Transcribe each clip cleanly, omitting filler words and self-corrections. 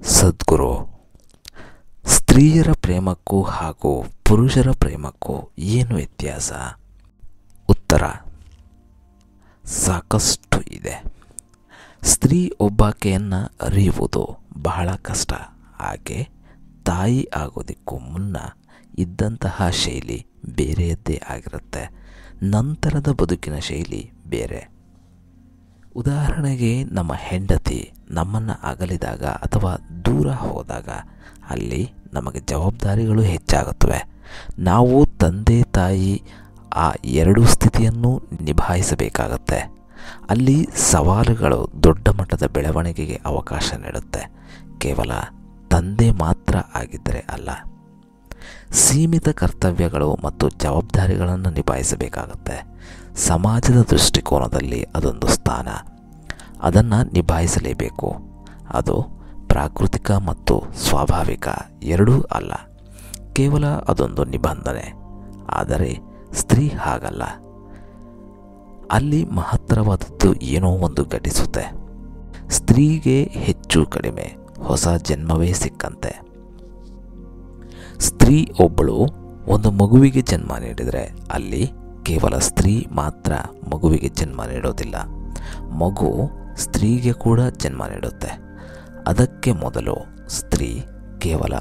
ಸದ್ಗುರು. ಸ್ತ್ರೀಯರ ಪ್ರೇಮಕ್ಕೂ ಹಾಗೂ ಪುರುಷರ ಪ್ರೇಮಕ್ಕೂ ಏನು ವ್ಯತ್ಯಾಸ? ಉತ್ತರ ಸಾಕಷ್ಟು ಇದೆ. ಸ್ತ್ರೀ ಒಬ್ಬಾಕೆಯನ್ನು ಅರಿಯುವುದು ಬಹಳ ಕಷ್ಟ. ಆಕೆ ತಾಯಿ ಆಗೋದಕ್ಕೂ ಮುನ್ನ ಇದ್ದಂತಹ ಶೈಲಿ ಬೇರೆಯದ್ದೇ ಆಗಿರುತ್ತೆ. ನಂತರದ ಬದುಕಿನ ಶೈಲಿ ಬೇರೆ. ಉದಾಹರಣೆಗೆ, ನಮ್ಮ ಹೆಂಡತಿ ನಮ್ಮನ್ನು ಅಗಲಿದಾಗ ಅಥವಾ ದೂರ ಹೋದಾಗ ಅಲ್ಲಿ ನಮಗೆ ಜವಾಬ್ದಾರಿಗಳು ಹೆಚ್ಚಾಗುತ್ತವೆ. ನಾವು ತಂದೆ ತಾಯಿ ಆ ಎರಡೂ ಸ್ಥಿತಿಯನ್ನು ನಿಭಾಯಿಸಬೇಕಾಗತ್ತೆ. ಅಲ್ಲಿ ಸವಾಲುಗಳು ದೊಡ್ಡ ಮಟ್ಟದ ಬೆಳವಣಿಗೆಗೆ ಅವಕಾಶ ನೀಡುತ್ತೆ. ಕೇವಲ ತಂದೆ ಮಾತ್ರ ಆಗಿದ್ದರೆ ಅಲ್ಲ. ಸೀಮಿತ ಕರ್ತವ್ಯಗಳು ಮತ್ತು ಜವಾಬ್ದಾರಿಗಳನ್ನು ನಿಭಾಯಿಸಬೇಕಾಗತ್ತೆ. ಸಮಾಜದ ದೃಷ್ಟಿಕೋನದಲ್ಲಿ ಅದೊಂದು ಸ್ಥಾನ. ಅದನ್ನು ನಿಭಾಯಿಸಲೇಬೇಕು. ಅದು ಪ್ರಾಕೃತಿಕ ಮತ್ತು ಸ್ವಾಭಾವಿಕ ಎರಡೂ ಅಲ್ಲ, ಕೇವಲ ಅದೊಂದು ನಿಬಂಧನೆ. ಆದರೆ ಸ್ತ್ರೀ ಹಾಗಲ್ಲ. ಅಲ್ಲಿ ಮಹತ್ತರವಾದದ್ದು ಏನೋ ಒಂದು ಘಟಿಸುತ್ತೆ. ಸ್ತ್ರೀಗೆ ಹೆಚ್ಚು ಕಡಿಮೆ ಹೊಸ ಜನ್ಮವೇ ಸಿಕ್ಕಂತೆ. ಸ್ತ್ರೀ ಒಬ್ಬಳು ಒಂದು ಮಗುವಿಗೆ ಜನ್ಮ ನೀಡಿದರೆ ಅಲ್ಲಿ ಕೇವಲ ಸ್ತ್ರೀ ಮಾತ್ರ ಮಗುವಿಗೆ ಜನ್ಮ ನೀಡೋದಿಲ್ಲ. ಮಗು ಸ್ತ್ರೀಗೆ ಕೂಡ ಜನ್ಮ ನೀಡುತ್ತೆ. ಅದಕ್ಕೆ ಮೊದಲು ಸ್ತ್ರೀ ಕೇವಲ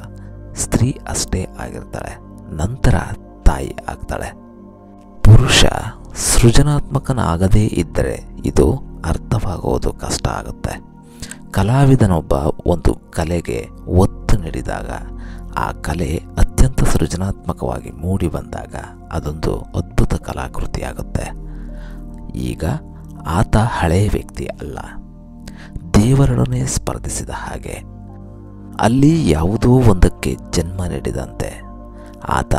ಸ್ತ್ರೀ ಅಷ್ಟೇ ಆಗಿರ್ತಾಳೆ, ನಂತರ ತಾಯಿ ಆಗ್ತಾಳೆ. ಪುರುಷ ಸೃಜನಾತ್ಮಕನಾಗದೇ ಇದ್ದರೆ ಇದು ಅರ್ಥವಾಗುವುದು ಕಷ್ಟ ಆಗುತ್ತೆ. ಕಲಾವಿದನೊಬ್ಬ ಒಂದು ಕಲೆಗೆ ಒತ್ತು ನೀಡಿದಾಗ ಆ ಕಲೆ ಅತ್ಯಂತ ಸೃಜನಾತ್ಮಕವಾಗಿ ಮೂಡಿ ಬಂದಾಗ ಅದೊಂದು ಅದ್ಭುತ ಕಲಾಕೃತಿಯಾಗುತ್ತೆ. ಈಗ ಆತ ಹಳೆಯ ವ್ಯಕ್ತಿ ಅಲ್ಲ, ದೇವರೊಡನೆ ಸ್ಪರ್ಧಿಸಿದ ಹಾಗೆ. ಅಲ್ಲಿ ಯಾವುದೋ ಒಂದಕ್ಕೆ ಜನ್ಮ ನೀಡಿದಂತೆ ಆತ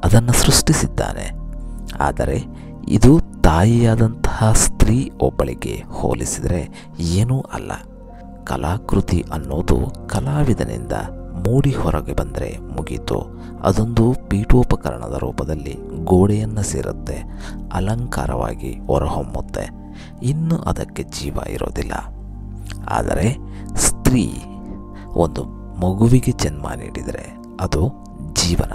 ಅದನ್ನು ಸೃಷ್ಟಿಸಿದ್ದಾನೆ. ಆದರೆ ಇದು ತಾಯಿಯಾದಂತಹ ಸ್ತ್ರೀ ಒಬ್ಬಳಿಗೆ ಹೋಲಿಸಿದರೆ ಏನೂ ಅಲ್ಲ. ಕಲಾಕೃತಿ ಅನ್ನೋದು ಕಲಾವಿದನಿಂದ ಮೂಡಿ ಹೊರಗೆ ಬಂದರೆ ಮುಗೀತು. ಅದೊಂದು ಪೀಠೋಪಕರಣದ ರೂಪದಲ್ಲಿ ಗೋಡೆಯನ್ನು ಸೇರುತ್ತೆ, ಅಲಂಕಾರವಾಗಿ ಹೊರಹೊಮ್ಮುತ್ತೆ. ಇನ್ನು ಅದಕ್ಕೆ ಜೀವ ಇರೋದಿಲ್ಲ. ಆದರೆ ಸ್ತ್ರೀ ಒಂದು ಮಗುವಿಗೆ ಜನ್ಮ ನೀಡಿದರೆ ಅದು ಜೀವನ.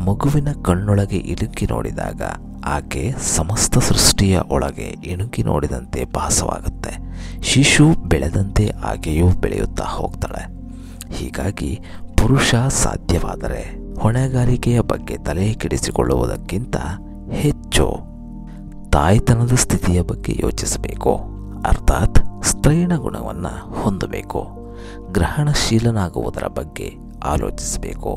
ಮಗುವಿನ ಕಣ್ಣೊಳಗೆ ಇಣುಕಿ ನೋಡಿದಾಗ ಆಕೆ ಸಮಸ್ತ ಸೃಷ್ಟಿಯ ಒಳಗೆ ಇಣುಕಿ ನೋಡಿದಂತೆ ಭಾಸವಾಗುತ್ತೆ. ಶಿಶು ಬೆಳೆದಂತೆ ಆಕೆಯೂ ಬೆಳೆಯುತ್ತಾ ಹೋಗ್ತಾಳೆ. ಹೀಗಾಗಿ ಪುರುಷ ಸಾಧ್ಯವಾದರೆ ಹೊಣೆಗಾರಿಕೆಯ ಬಗ್ಗೆ ತಲೆ ಕೆಡಿಸಿಕೊಳ್ಳುವುದಕ್ಕಿಂತ ಹೆಚ್ಚು ತಾಯ್ತನದ ಸ್ಥಿತಿಯ ಬಗ್ಗೆ ಯೋಚಿಸಬೇಕು. ಅರ್ಥಾತ್ ಸ್ತ್ರೈಣ ಗುಣವನ್ನು ಹೊಂದಬೇಕು. ಗ್ರಹಣಶೀಲನಾಗುವುದರ ಬಗ್ಗೆ ಆಲೋಚಿಸಬೇಕು.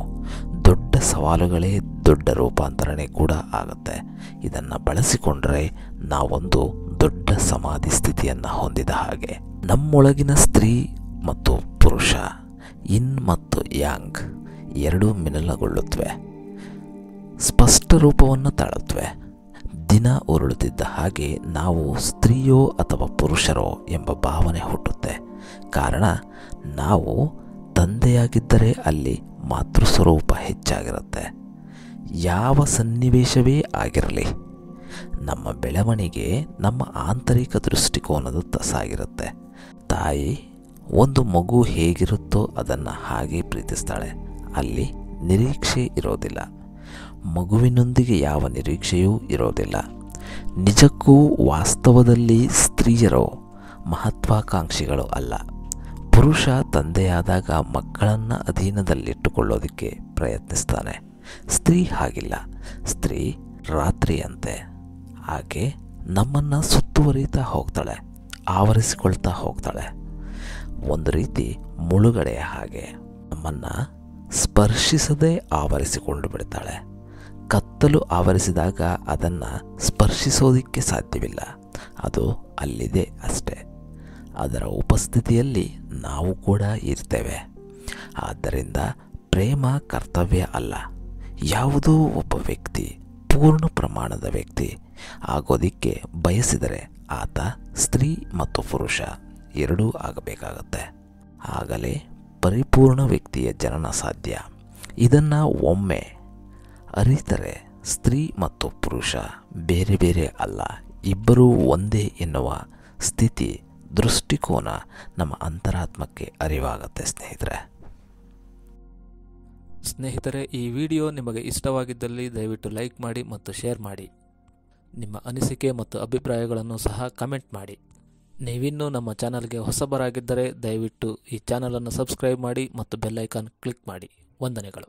ದೊಡ್ಡ ಸವಾಲುಗಳೇ ದೊಡ್ಡ ರೂಪಾಂತರಣೆ ಕೂಡ ಆಗುತ್ತೆ. ಇದನ್ನು ಬಳಸಿಕೊಂಡರೆ ನಾವೊಂದು ದೊಡ್ಡ ಸಮಾಧಿ ಸ್ಥಿತಿಯನ್ನು ಹೊಂದಿದ ಹಾಗೆ. ನಮ್ಮೊಳಗಿನ ಸ್ತ್ರೀ ಮತ್ತು ಪುರುಷ, ಇನ್ ಮತ್ತು ಯಾಂಗ್ ಎರಡೂ ಮಿಲನಗೊಳ್ಳುತ್ತವೆ, ಸ್ಪಷ್ಟ ರೂಪವನ್ನು ತಾಳುತ್ತವೆ. ದಿನ ಉರುಳುತ್ತಿದ್ದ ಹಾಗೆ ನಾವು ಸ್ತ್ರೀಯೋ ಅಥವಾ ಪುರುಷರೋ ಎಂಬ ಭಾವನೆ ಹುಟ್ಟುತ್ತೆ. ಕಾರಣ, ನಾವು ತಂದೆಯಾಗಿದ್ದರೆ ಅಲ್ಲಿ ಮಾತೃಸ್ವರೂಪ ಹೆಚ್ಚಾಗಿರುತ್ತೆ. ಯಾವ ಸನ್ನಿವೇಶವೇ ಆಗಿರಲಿ, ನಮ್ಮ ಬೆಳವಣಿಗೆ ನಮ್ಮ ಆಂತರಿಕ ದೃಷ್ಟಿಕೋನದತ್ತ ಸಾಗಿರುತ್ತೆ. ತಾಯಿ ಒಂದು ಮಗು ಹೇಗಿರುತ್ತೋ ಅದನ್ನು ಹಾಗೆ ಪ್ರೀತಿಸ್ತಾಳೆ. ಅಲ್ಲಿ ನಿರೀಕ್ಷೆ ಇರೋದಿಲ್ಲ. ಮಗುವಿನೊಂದಿಗೆ ಯಾವ ನಿರೀಕ್ಷೆಯೂ ಇರೋದಿಲ್ಲ. ನಿಜಕ್ಕೂ ವಾಸ್ತವದಲ್ಲಿ ಸ್ತ್ರೀಯರು ಮಹತ್ವಾಕಾಂಕ್ಷಿಗಳು ಅಲ್ಲ. ಪುರುಷ ತಂದೆಯಾದಾಗ ಮಕ್ಕಳನ್ನು ಅಧೀನದಲ್ಲಿಟ್ಟುಕೊಳ್ಳೋದಕ್ಕೆ ಪ್ರಯತ್ನಿಸ್ತಾನೆ. ಸ್ತ್ರೀ ಹಾಗಿಲ್ಲ. ಸ್ತ್ರೀ ರಾತ್ರಿಯಂತೆ. ಆಕೆ ನಮ್ಮನ್ನು ಸುತ್ತುವರಿತಾ ಹೋಗ್ತಾಳೆ, ಆವರಿಸಿಕೊಳ್ತಾ ಹೋಗ್ತಾಳೆ. ಒಂದು ರೀತಿ ಮುಳುಗಡೆಯ ಹಾಗೆ ನಮ್ಮನ್ನು ಸ್ಪರ್ಶಿಸದೆ ಆವರಿಸಿಕೊಂಡು ಬಿಡ್ತಾಳೆ. ಕತ್ತಲು ಆವರಿಸಿದಾಗ ಅದನ್ನು ಸ್ಪರ್ಶಿಸೋದಕ್ಕೆ ಸಾಧ್ಯವಿಲ್ಲ. ಅದು ಅಲ್ಲಿದೆ ಅಷ್ಟೇ. ಅದರ ಉಪಸ್ಥಿತಿಯಲ್ಲಿ ನಾವು ಕೂಡ ಇರ್ತೇವೆ. ಆದ್ದರಿಂದ ಪ್ರೇಮ ಕರ್ತವ್ಯ ಅಲ್ಲ. ಯಾವುದೋ ಒಬ್ಬ ವ್ಯಕ್ತಿ ಪೂರ್ಣ ಪ್ರಮಾಣದ ವ್ಯಕ್ತಿ ಆಗೋದಿಕ್ಕೆ ಬಯಸಿದರೆ ಆತ ಸ್ತ್ರೀ ಮತ್ತು ಪುರುಷ ಎರಡೂ ಆಗಬೇಕಾಗತ್ತೆ. ಆಗಲೇ ಪರಿಪೂರ್ಣ ವ್ಯಕ್ತಿಯ ಜನನ ಸಾಧ್ಯ. ಇದನ್ನು ಒಮ್ಮೆ ಅರಿತರೆ ಸ್ತ್ರೀ ಮತ್ತು ಪುರುಷ ಬೇರೆ ಬೇರೆ ಅಲ್ಲ, ಇಬ್ಬರೂ ಒಂದೇ ಎನ್ನುವ ಸ್ಥಿತಿ ದೃಷ್ಟಿಕೋನ ನಮ್ಮ ಅಂತರಾತ್ಮಕ್ಕೆ ಅರಿವಾಗುತ್ತೆ ಸ್ನೇಹಿತರೆ, ಈ ವಿಡಿಯೋ ನಿಮಗೆ ಇಷ್ಟವಾಗಿದ್ದಲ್ಲಿ ದಯವಿಟ್ಟು ಲೈಕ್ ಮಾಡಿ ಮತ್ತು ಶೇರ್ ಮಾಡಿ. ನಿಮ್ಮ ಅನಿಸಿಕೆ ಮತ್ತು ಅಭಿಪ್ರಾಯಗಳನ್ನು ಸಹ ಕಮೆಂಟ್ ಮಾಡಿ. ನೀವಿನ್ನೂ ನಮ್ಮ ಚಾನಲ್ಗೆ ಹೊಸಬರಾಗಿದ್ದರೆ ದಯವಿಟ್ಟು ಈ ಚಾನಲನ್ನು ಸಬ್ಸ್ಕ್ರೈಬ್ ಮಾಡಿ ಮತ್ತು ಬೆಲ್ ಐಕಾನ್ ಕ್ಲಿಕ್ ಮಾಡಿ. ವಂದನೆಗಳು.